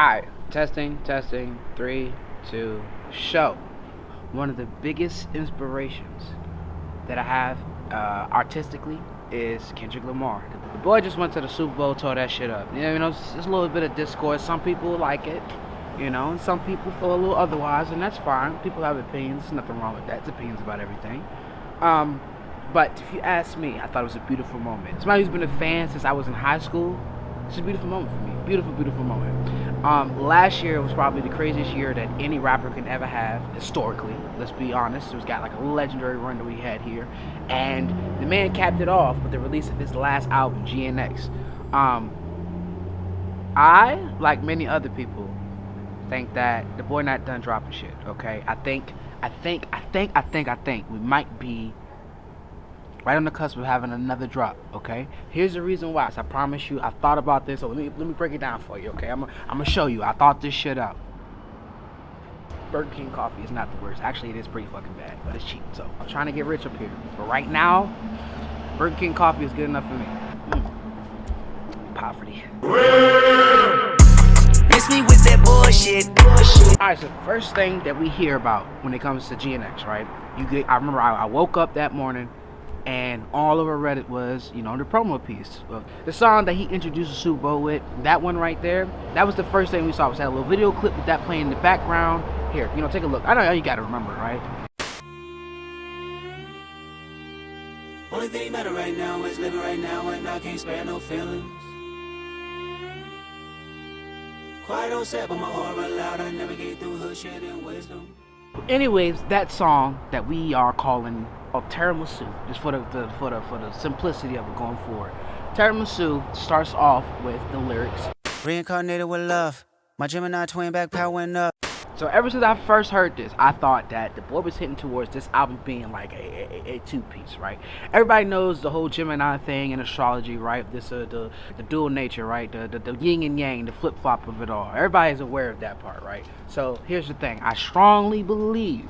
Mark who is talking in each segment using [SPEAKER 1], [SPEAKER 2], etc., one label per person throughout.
[SPEAKER 1] Alright, testing, 3, 2, show. One of the biggest inspirations that I have artistically is Kendrick Lamar. The boy just went to the Super Bowl, tore that shit up. You know, there's a little bit of discourse. Some people like it, you know, and some people feel a little otherwise, and that's fine. People have opinions. There's nothing wrong with that. It's opinions about everything. But if you ask me, I thought it was a beautiful moment. Somebody who's been a fan since I was in high school, it's a beautiful moment for me. Beautiful, beautiful moment. Last year was probably the craziest year that any rapper can ever have, historically. Let's be honest. It was got like a legendary run that we had here. And the man capped it off with the release of his last album, GNX. I, like many other people, think that the boy not done dropping shit, okay? I think we might be right on the cusp of having another drop, okay? Here's the reason why. So I promise you, I thought about this. So let me break it down for you, okay? I'm gonna show you. I thought this shit out. Burger King coffee is not the worst. Actually, it is pretty fucking bad, but it's cheap. So I'm trying to get rich up here. But right now, Burger King coffee is good enough for me. Poverty.
[SPEAKER 2] Miss me with that bullshit.
[SPEAKER 1] Alright, so first thing that we hear about when it comes to GNX, right? I remember I woke up that morning, and all over Reddit was, you know, the promo piece. The song that he introduced the Super Bowl with, that one right there, that was the first thing we saw. Was that a little video clip with that playing in the background. Here, you know, take a look. I know you gotta remember, right?
[SPEAKER 2] Only thing matter right now is living right now, and I can't spare no feelings. Quiet on set, but my aura loud. I navigate through hood shit and wisdom.
[SPEAKER 1] Anyways, that song that we are calling Tiramisu, just for the simplicity of it going forward. Tiramisu starts off with the lyrics.
[SPEAKER 2] Reincarnated with love. My Gemini twin back powering up.
[SPEAKER 1] So ever since I first heard this, I thought that the boy was hitting towards this album being like a two-piece, right? Everybody knows the whole Gemini thing in astrology, right? This the dual nature, right? The yin and yang, the flip-flop of it all. Everybody's aware of that part, right? So here's the thing. I strongly believe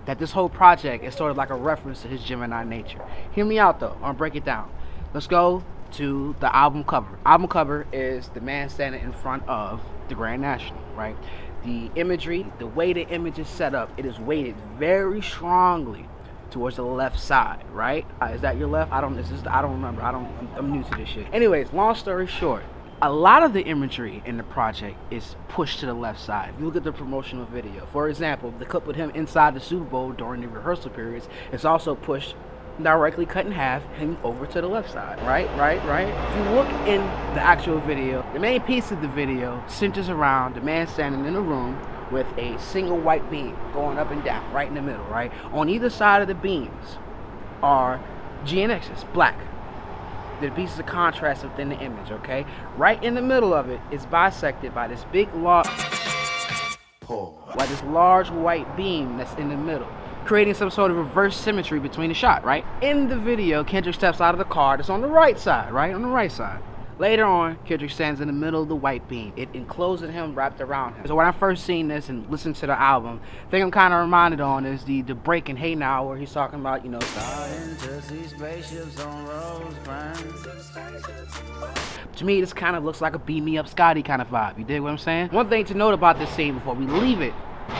[SPEAKER 1] that this whole project is sort of like a reference to his Gemini nature. Hear me out though. I'm gonna break it down. Let's go to the album cover. Album cover is the man standing in front of the Grand National, right? The imagery, the way the image is set up, it is weighted very strongly towards the left side, right? Is that your left? I don't remember. I'm new to this shit. Anyways, long story short, a lot of the imagery in the project is pushed to the left side. If you look at the promotional video, for example, the clip with him inside the Super Bowl during the rehearsal periods, it's also pushed directly cut in half and over to the left side, right? If you look in the actual video, the main piece of the video centers around the man standing in a room with a single white beam going up and down, right in the middle, right? On either side of the beams are GNXs, black. The pieces of contrast within the image, okay? Right in the middle of it is bisected by this big large white beam that's in the middle, creating some sort of reverse symmetry between the shot, right? In the video, Kendrick steps out of the car that's on the right side, right? On the right side. Later on, Kendrick stands in the middle of the white beam. It encloses him, wrapped around him. So when I first seen this and listened to the album, the thing I'm kind of reminded on is the break in Hey Now, where he's talking about, you know, starting to see spaceships on Rosecrans. To me, this kind of looks like a Beam Me Up Scotty kind of vibe. You dig what I'm saying? One thing to note about this scene before we leave it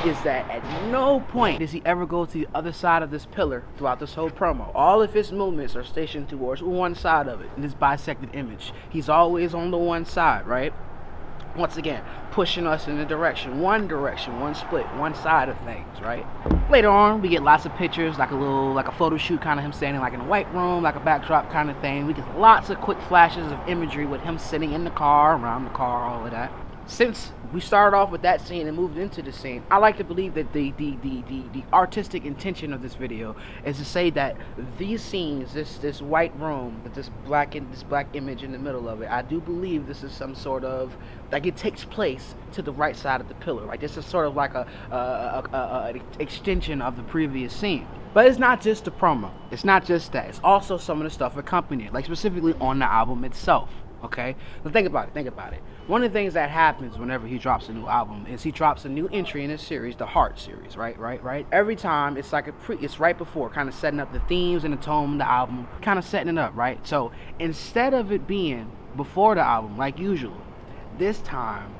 [SPEAKER 1] is that at no point does he ever go to the other side of this pillar throughout this whole promo. All of his movements are stationed towards one side of it in this bisected image. He's always on the one side, right? Once again, pushing us in one split, one side of things, right? Later on, we get lots of pictures, like a photo shoot, kind of him standing like in a white room, like a backdrop kind of thing. We get lots of quick flashes of imagery with him sitting in the car, around the car, all of that. Since we started off with that scene and moved into the scene, I like to believe that the artistic intention of this video is to say that these scenes, this white room, this black image in the middle of it, I do believe this is some sort of, like, it takes place to the right side of the pillar. Like, this is sort of like an extension of the previous scene. But it's not just the promo. It's not just that. It's also some of the stuff accompanying it, like specifically on the album itself. Okay, so think about it. One of the things that happens whenever he drops a new album is he drops a new entry in his series, the Heart series, right? Every time it's like it's right before, kind of setting up the themes and the tone of the album, kind of setting it up, right? So instead of it being before the album like usual, this time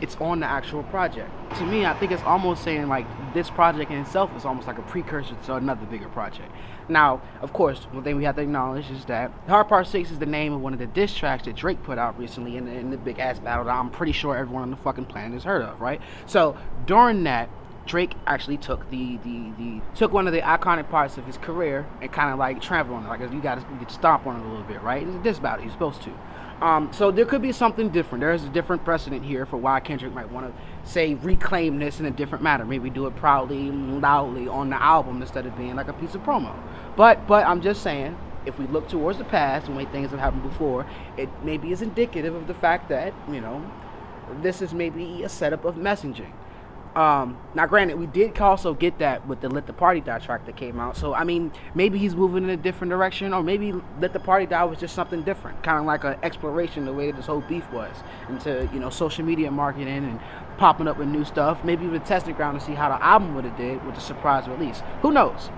[SPEAKER 1] it's on the actual project. To me, I think it's almost saying like this project in itself is almost like a precursor to another bigger project. Now, of course, one thing we have to acknowledge is that Hard Part 6 is the name of one of the diss tracks that Drake put out recently in the big ass battle that I'm pretty sure everyone on the fucking planet has heard of, right? So during that, Drake actually took took one of the iconic parts of his career and kind of like trampled on it. Like you got to stomp on it a little bit, right? It's a diss battle. You're supposed to. So there could be something different. There is a different precedent here for why Kendrick might want to say reclaim this in a different manner. Maybe do it proudly, loudly on the album instead of being like a piece of promo. But I'm just saying, if we look towards the past and way things have happened before, it maybe is indicative of the fact that, you know, this is maybe a setup of messaging. Now granted, we did also get that with the Let the Party Die track that came out, so I mean, maybe he's moving in a different direction, or maybe Let the Party Die was just something different, kind of like an exploration the way that this whole beef was, into, you know, social media marketing and popping up with new stuff, maybe with a testing ground to see how the album would have did with the surprise release. Who knows?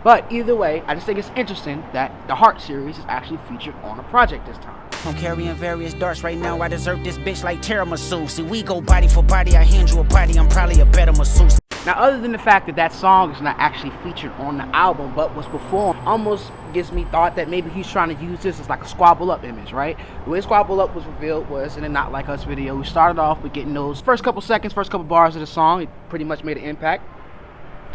[SPEAKER 1] But either way, I just think it's interesting that the Heart series is actually featured on a project this time.
[SPEAKER 3] I'm carrying various darts right now. I deserve this bitch like tiramisu. See, we go body for body. I hand you a body. I'm probably a better masseuse.
[SPEAKER 1] Now, other than the fact that that song is not actually featured on the album, but was performed, almost gives me thought that maybe he's trying to use this as like a Squabble Up image, right? The way Squabble Up was revealed was in a Not Like Us video. We started off with getting those first couple seconds, first couple bars of the song. It pretty much made an impact.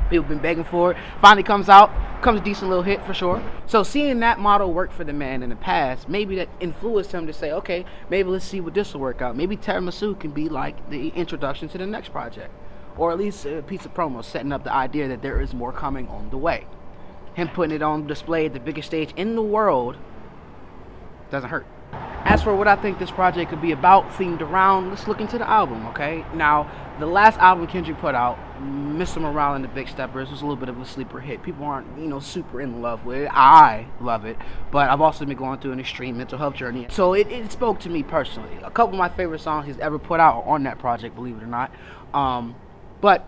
[SPEAKER 1] People been begging for it. Finally comes out, comes a decent little hit for sure. So seeing that model work for the man in the past, maybe that influenced him to say, okay, maybe let's see what this will work out. Maybe Tiramisu can be like the introduction to the next project, or at least a piece of promo setting up the idea that there is more coming on the way. Him putting it on display at the biggest stage in the world doesn't hurt. As for what I think this project could be about, themed around, let's look into the album, okay? Now, the last album Kendrick put out, Mr. Morale and the Big Steppers, was a little bit of a sleeper hit. People aren't, you know, super in love with it. I love it, but I've also been going through an extreme mental health journey. So it spoke to me personally. A couple of my favorite songs he's ever put out are on that project, believe it or not. But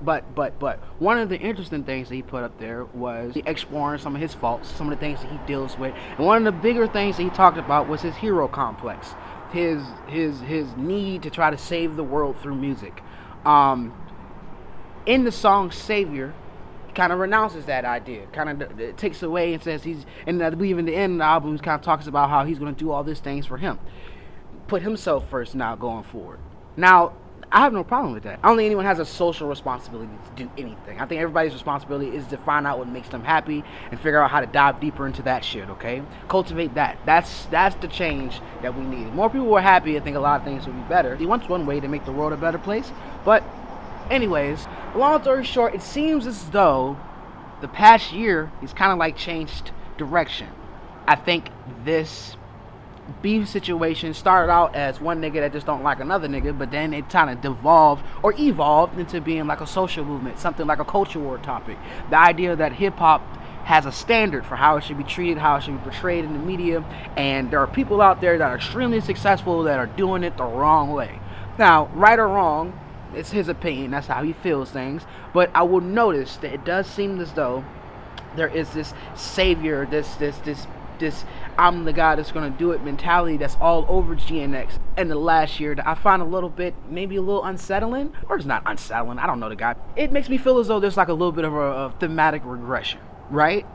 [SPEAKER 1] one of the interesting things that he put up there was exploring some of his faults, some of the things that he deals with. And one of the bigger things that he talked about was his hero complex, his need to try to save the world through music. In the song Savior, kind of renounces that idea, kind of takes away and says and I believe in the end of the album, he kind of talks about how he's going to do all these things for him. Put himself first now going forward. Now, I have no problem with that. I don't think anyone has a social responsibility to do anything. I think everybody's responsibility is to find out what makes them happy and figure out how to dive deeper into that shit, okay? Cultivate that. That's the change that we need. If more people were happy, I think a lot of things would be better. He wants one way to make the world a better place. But anyways, long story short, it seems as though the past year he's kind of like changed direction. I think this beef situation started out as one nigga that just don't like another nigga, but then it kind of devolved or evolved into being like a social movement, something like a culture war topic. The idea that hip-hop has a standard for how it should be treated, how it should be portrayed in the media, and there are people out there that are extremely successful that are doing it the wrong way. Now, right or wrong, it's his opinion, that's how he feels things, but I will notice that it does seem as though there is this savior, this I'm the guy that's gonna do it mentality that's all over GNX in the last year that I find a little bit, maybe a little unsettling, or it's not unsettling, I don't know the guy. It makes me feel as though there's like a little bit of a thematic regression, right?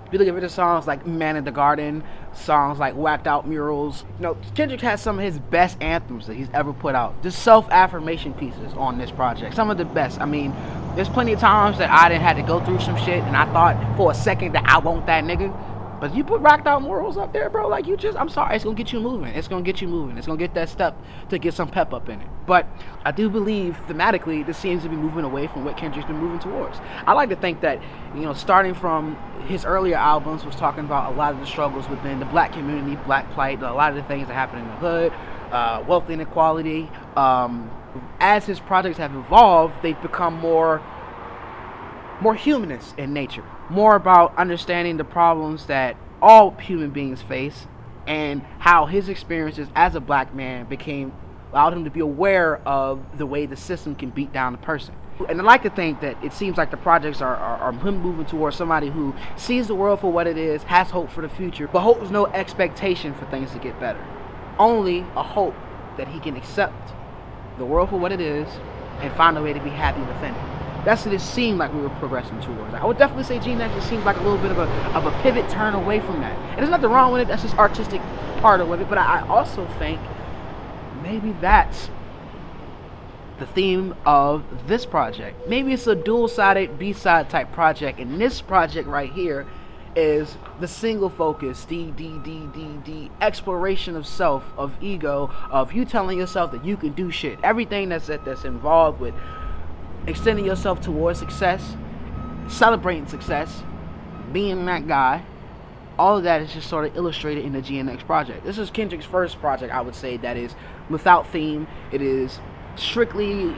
[SPEAKER 1] If you look at the songs like Man in the Garden, songs like Whacked Out Murals, you know, Kendrick has some of his best anthems that he's ever put out. Just self-affirmation pieces on this project, some of the best. I mean, there's plenty of times that I didn't have to go through some shit and I thought for a second that I want that nigga. But you put Rocked Out Morals up there, bro, like I'm sorry, it's gonna get you moving. It's gonna get you moving. It's gonna get that step to get some pep up in it. But I do believe thematically this seems to be moving away from what Kendrick's been moving towards. I like to think that, you know, starting from his earlier albums was talking about a lot of the struggles within the black community, black plight, a lot of the things that happen in the hood, wealth inequality. As his projects have evolved, they've become more humanist in nature, more about understanding the problems that all human beings face and how his experiences as a black man allowed him to be aware of the way the system can beat down a person. And I like to think that it seems like the projects are him moving towards somebody who sees the world for what it is, has hope for the future, but holds no expectation for things to get better. Only a hope that he can accept the world for what it is, and find a way to be happy within it. That's what it seemed like we were progressing towards. I would definitely say G-Next seems like a little bit of a pivot turn away from that. And there's nothing wrong with it. That's just artistic part of it. But I also think maybe that's the theme of this project. Maybe it's a dual-sided B-side type project, and this project right here is the single focus, the exploration of self, of ego, of you telling yourself that you can do shit. Everything that's involved with extending yourself towards success, celebrating success, being that guy. All of that is just sort of illustrated in the GNX project. This is Kendrick's first project, I would say, that is without theme. It is strictly,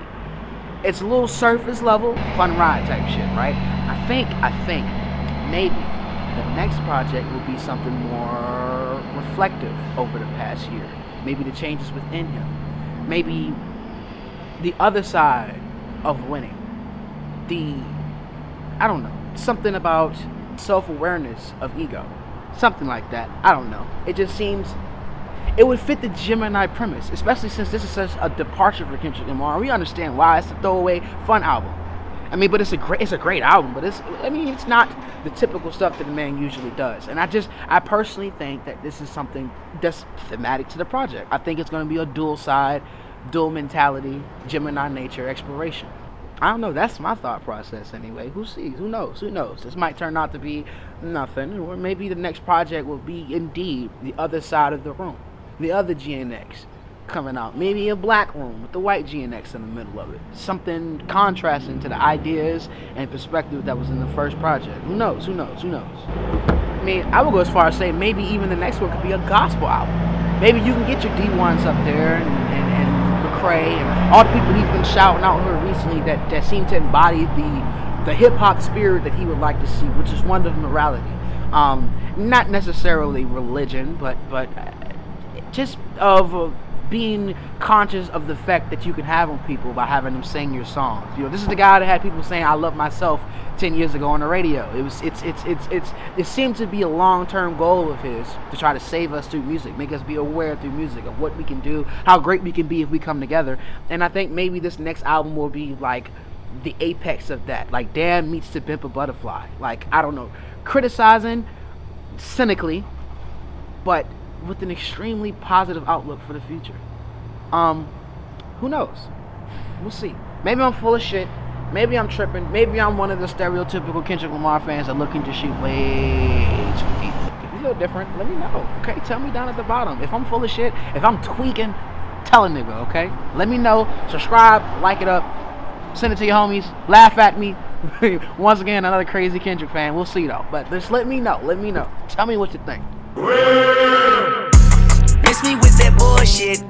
[SPEAKER 1] it's a little surface level, fun ride type shit, right? I think maybe the next project will be something more reflective over the past year. Maybe the changes within him. Maybe the other side of winning. I don't know, something about self-awareness of ego. Something like that. I don't know. It just seems it would fit the Gemini premise, especially since this is such a departure for Kendrick Lamar. We understand why. It's a throwaway fun album. I mean, but it's a great album, but it's not the typical stuff that the man usually does. And I personally think that this is something that's thematic to the project. I think it's going to be a dual side, dual mentality, Gemini nature exploration. I don't know. That's my thought process anyway. Who sees? Who knows? Who knows? This might turn out to be nothing, or maybe the next project will be indeed the other side of the room, the other GNX coming out. Maybe a black room with the white GNX in the middle of it. Something contrasting to the ideas and perspective that was in the first project. Who knows? Who knows? Who knows? I mean, I would go as far as say maybe even the next one could be a gospel album. Maybe you can get your D1s up there and Cray and all the people he's been shouting out here recently that seem to embody the hip-hop spirit that he would like to see, which is one of morality. Not necessarily religion, but just of being conscious of the effect that you can have on people by having them sing your songs. You know, this is the guy that had people saying "I love myself" 10 years ago on the radio. It seemed to be a long-term goal of his to try to save us through music, make us be aware through music of what we can do, how great we can be if we come together. And I think maybe this next album will be like the apex of that, like Dan meets To Pimp a Butterfly. Like, I don't know, criticizing cynically, but with an extremely positive outlook for the future. Who knows? We'll see. Maybe I'm full of shit. Maybe I'm tripping. Maybe I'm one of the stereotypical Kendrick Lamar fans that looking to shoot way too deep. If you feel different, let me know. Okay, tell me down at the bottom. If I'm full of shit, if I'm tweaking, tell a nigga, okay? Let me know. Subscribe, like it up, send it to your homies, laugh at me. Once again, another crazy Kendrick fan. We'll see though. But just let me know. Let me know. Tell me what you think.
[SPEAKER 3] Miss me with that bullshit.